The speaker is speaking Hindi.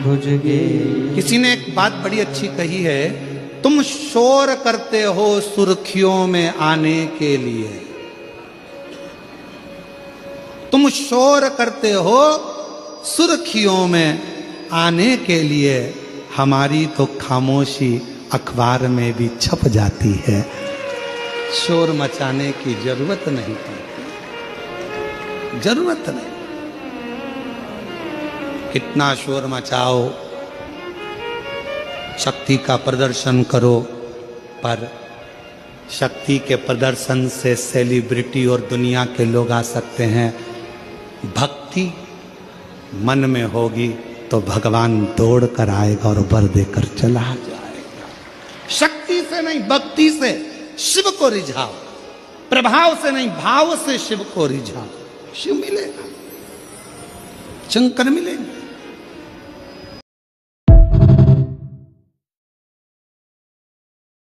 भुजगे। किसी ने एक बात बड़ी अच्छी कही है, तुम शोर करते हो सुर्खियों में आने के लिए, तुम शोर करते हो सुर्खियों में आने के लिए, हमारी तो खामोशी अखबार में भी छप जाती है, शोर मचाने की जरूरत नहीं पड़ती, जरूरत नहीं। कितना शोर मचाओ, शक्ति का प्रदर्शन करो, पर शक्ति के प्रदर्शन से सेलिब्रिटी और दुनिया के लोग आ सकते हैं, भक्ति मन में होगी तो भगवान दौड़ कर आएगा और वर देकर चला जाएगा। शक्ति से नहीं, भक्ति से शिव को रिझाओ, प्रभाव से नहीं भाव से शिव को रिझाओ, शिव मिलेगा, शंकर मिलेंगे।